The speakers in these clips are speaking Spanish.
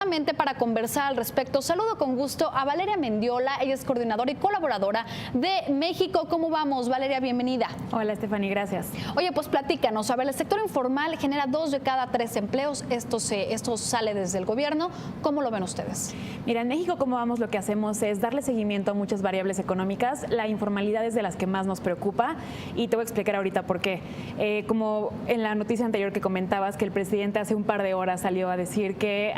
Justamente para conversar al respecto, saludo con gusto a Valeria Mendiola, ella es coordinadora y colaboradora de México. ¿Cómo vamos, Valeria? Bienvenida. Hola, Stephanie, gracias. Oye, pues platícanos, a ver, el sector informal genera 2 de cada 3 empleos, esto sale desde el gobierno, ¿cómo lo ven ustedes? Mira, en México, ¿cómo vamos? Lo que hacemos es darle seguimiento a muchas variables económicas. La informalidad es de las que más nos preocupa y te voy a explicar ahorita por qué. Como en la noticia anterior que comentabas, que el presidente hace un par de horas salió a decir que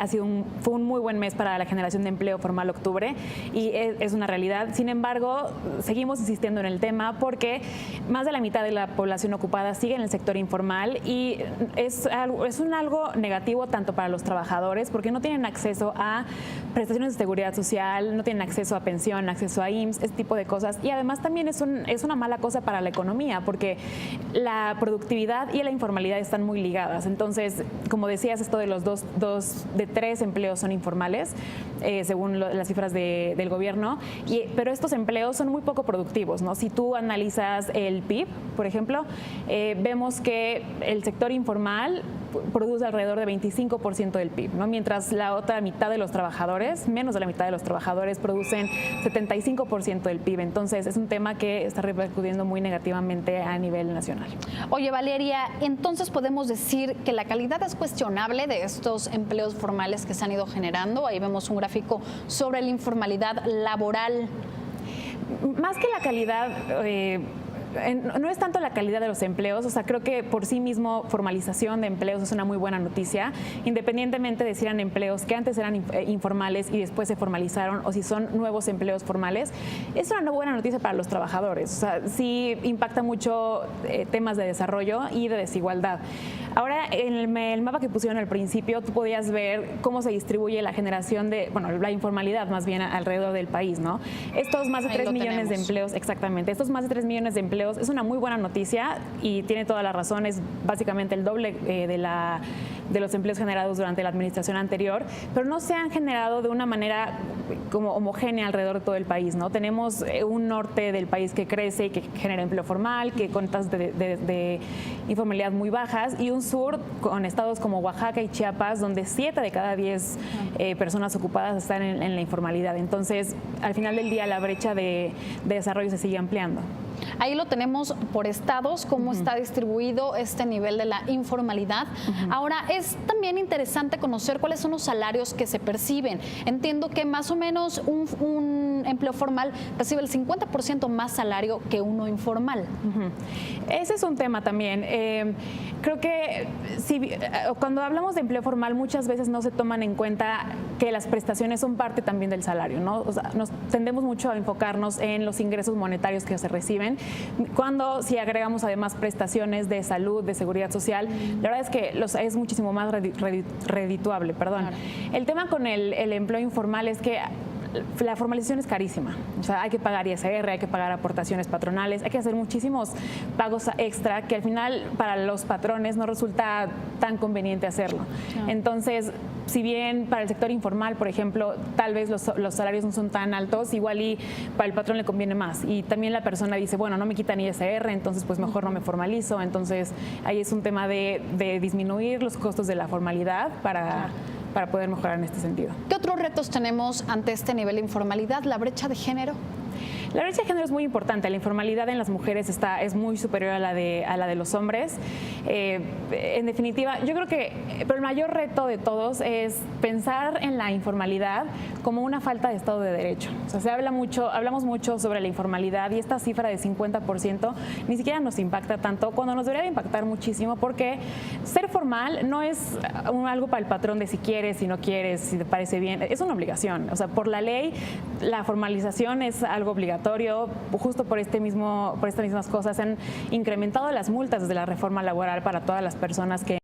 fue un muy buen mes para la generación de empleo formal octubre, y es una realidad. Sin embargo, seguimos insistiendo en el tema porque más de la mitad de la población ocupada sigue en el sector informal y es algo negativo tanto para los trabajadores porque no tienen acceso a prestaciones de seguridad social, no tienen acceso a pensión, acceso a IMSS, ese tipo de cosas, y además también es una mala cosa para la economía porque la productividad y la informalidad están muy ligadas. Entonces, como decías, esto de los 2 de 3 empleos son informales, según las cifras del gobierno, pero estos empleos son muy poco productivos, ¿no? Si tú analizas el PIB, por ejemplo, vemos que el sector informal produce alrededor de 25% del PIB, ¿no? Mientras la otra mitad de los trabajadores, menos de la mitad de los trabajadores, producen 75% del PIB. Entonces, es un tema que está repercutiendo muy negativamente a nivel nacional. Oye, Valeria, entonces podemos decir que la calidad es cuestionable de estos empleos formales que se han ido generando. Ahí vemos un gráfico sobre la informalidad laboral. Más que la calidad, no es tanto la calidad de los empleos, o sea, creo que por sí mismo formalización de empleos es una muy buena noticia, independientemente de si eran empleos que antes eran informales y después se formalizaron o si son nuevos empleos formales. Es una buena noticia para los trabajadores, o sea, sí impacta mucho temas de desarrollo y de desigualdad. Ahora, en el mapa que pusieron al principio, tú podías ver cómo se distribuye la generación la informalidad más bien alrededor del país, ¿no? Estos más de 3 millones de empleos, exactamente, estos más de 3 millones de empleos es una muy buena noticia y tiene toda la razón, es básicamente el doble de los empleos generados durante la administración anterior, pero no se han generado de una manera como homogénea alrededor de todo el país, ¿no? Tenemos un norte del país que crece y que genera empleo formal, que con tasas de informalidad muy bajas, y un sur con estados como Oaxaca y Chiapas, donde 7 de cada 10 personas ocupadas están en la informalidad. Entonces, al final del día, la brecha de desarrollo se sigue ampliando. Ahí lo tenemos por estados, cómo está distribuido este nivel de la informalidad. Ahora, es también interesante conocer cuáles son los salarios que se perciben. Entiendo que más o menos un empleo formal recibe el 50% más salario que uno informal. Ese es un tema también. Creo que cuando hablamos de empleo formal muchas veces no se toman en cuenta que las prestaciones son parte también del salario, ¿no? O sea, nos tendemos mucho a enfocarnos en los ingresos monetarios que se reciben, cuando si agregamos además prestaciones de salud, de seguridad social, la verdad es que es muchísimo más redituable. Claro. El tema con el empleo informal es que la formalización es carísima, o sea, hay que pagar ISR, hay que pagar aportaciones patronales, hay que hacer muchísimos pagos extra que al final para los patrones no resulta tan conveniente hacerlo. Entonces, si bien para el sector informal, por ejemplo, tal vez los salarios no son tan altos, igual y para el patrón le conviene más. Y también la persona dice, bueno, no me quitan ISR, entonces pues mejor no me formalizo. Entonces, ahí es un tema de disminuir los costos de la formalidad para poder mejorar en este sentido. ¿Qué otros retos tenemos ante este nivel de informalidad? ¿La brecha de género? La brecha de género es muy importante. La informalidad en las mujeres es muy superior a la de los hombres. En definitiva, yo creo que pero el mayor reto de todos es pensar en la informalidad como una falta de Estado de Derecho. O sea, hablamos mucho sobre la informalidad y esta cifra de 50% ni siquiera nos impacta tanto cuando nos debería de impactar muchísimo, porque ser formal no es algo para el patrón de si quieres, si no quieres, si te parece bien. Es una obligación. O sea, por la ley, la formalización es algo obligatorio. Justo por estas mismas cosas han incrementado las multas desde la reforma laboral para todas las personas que